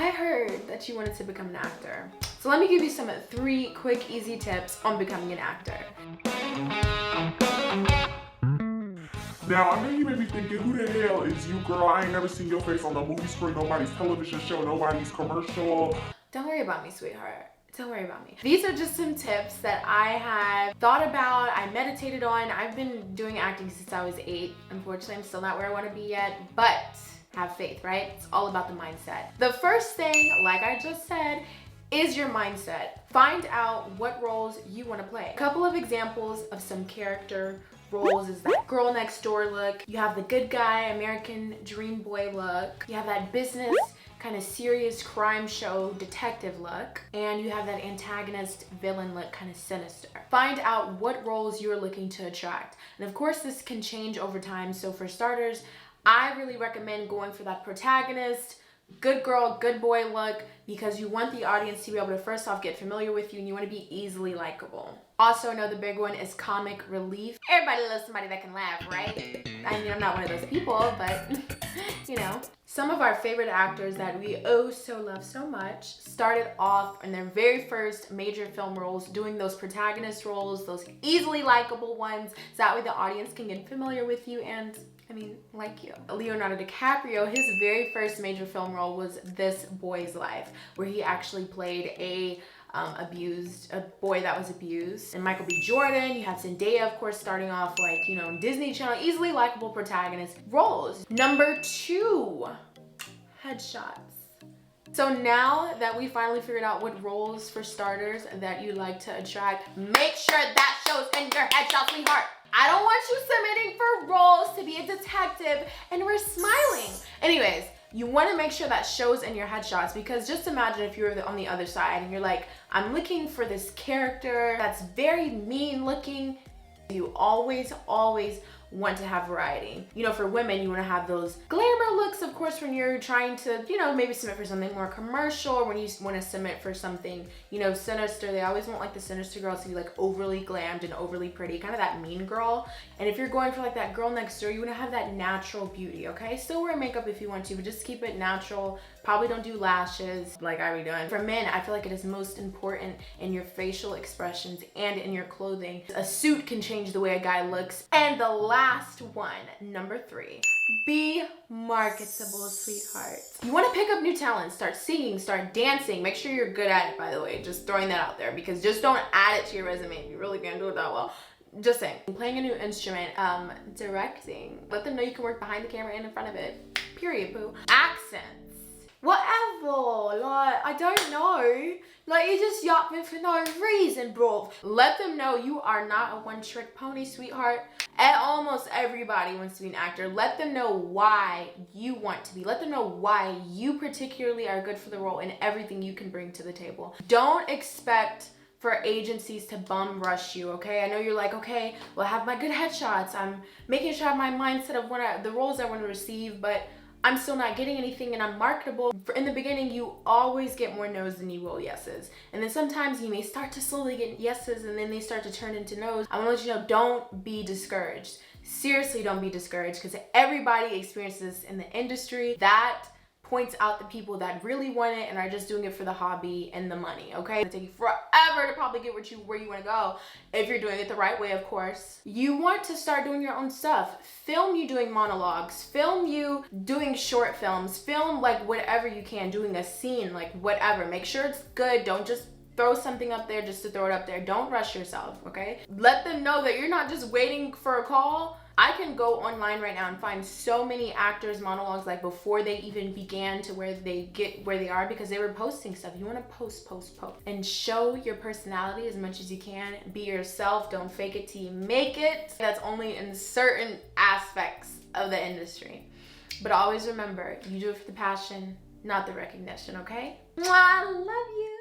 I heard that you wanted to become an actor. So let me give you some 3 quick, easy tips on becoming an actor. Now, I know you may be thinking, who the hell is you, girl? I ain't never seen your face on the movie screen, nobody's television show, nobody's commercial. Don't worry about me, sweetheart. Don't worry about me. These are just some tips that I have thought about, I meditated on. I've been doing acting since I was 8. Unfortunately, I'm still not where I want to be yet, but have faith, right? It's all about the mindset. The first thing, like I just said, is your mindset. Find out what roles you want to play. A couple of examples of some character roles is that girl next door look. You have the good guy, American dream boy look. You have that business kind of serious crime show detective look, and you have that antagonist villain look, kind of sinister. Find out what roles you're looking to attract. And of course, this can change over time. So for starters, I really recommend going for that protagonist, good girl, good boy look, because you want the audience to be able to first off get familiar with you, and you want to be easily likable. Also, another big one is comic relief. Everybody loves somebody that can laugh, right? I mean, I'm not one of those people, but you know. Some of our favorite actors that we so love so much started off in their very first major film roles doing those protagonist roles, those easily likable ones, so that way the audience can get familiar with you and, I mean, like you. Leonardo DiCaprio, his very first major film role was This Boy's Life, where he actually played a boy that was abused. And Michael B. Jordan, you have Zendaya, of course, starting off like, you know, Disney Channel, easily likable protagonist roles. Number 2, headshots. So now that we finally figured out what roles for starters that you like to attract, make sure that shows in your headshot, sweetheart. I don't want you submitting for roles to be a detective and we're smiling. Anyways, you want to make sure that shows in your headshots, because just imagine if you're on the other side and you're like, I'm looking for this character that's very mean looking. You always want to have variety. You know, for women, you want to have those glamour looks, of course, when you're trying to, you know, maybe submit for something more commercial, or when you want to submit for something, you know, sinister. They always want like the sinister girls to be like overly glammed and overly pretty, kind of that mean girl. And if you're going for like that girl next door, you want to have that natural beauty, okay? Still wear makeup if you want to, but just keep it natural. Probably don't do lashes like I be doing. For men, I feel like it is most important in your facial expressions and in your clothing. A suit can change the way a guy looks. And the last one, number 3, be marketable, sweetheart. You want to pick up new talent, start singing, start dancing. Make sure you're good at it, by the way. Just throwing that out there, because just don't add it to your resume. You really can't do it that well. Just saying. Playing a new instrument, directing. Let them know you can work behind the camera and in front of it. Period, boo. Accents. Whatever, like, I don't know. Like, you just yapped me for no reason, bro. Let them know you are not a one-trick pony, sweetheart. And almost everybody wants to be an actor. Let them know why you want to be. Let them know why you particularly are good for the role and everything you can bring to the table. Don't expect for agencies to bum rush you, okay? I know you're like, okay, well, I have my good headshots. I'm making sure I have my mindset of the roles I want to receive, but I'm still not getting anything and I'm marketable. In the beginning, you always get more no's than you will yeses. And then sometimes you may start to slowly get yeses and then they start to turn into no's. I wanna let you know, don't be discouraged. Seriously, don't be discouraged, because everybody experiences this in the industry. That points out the people that really want it and are just doing it for the hobby and the money, okay? It'll take you forever to probably get where you want to go, if you're doing it the right way, of course. You want to start doing your own stuff. Film you doing monologues, film you doing short films, film like whatever you can, doing a scene, like whatever. Make sure it's good. Don't just throw something up there just to throw it up there. Don't rush yourself, okay? Let them know that you're not just waiting for a call. I can go online right now and find so many actors' monologues like before they even began to where they are, because they were posting stuff. You want to post and show your personality as much as you can. Be yourself. Don't fake it till you make it. That's only in certain aspects of the industry. But always remember, you do it for the passion, not the recognition, okay? Mwah, I love you.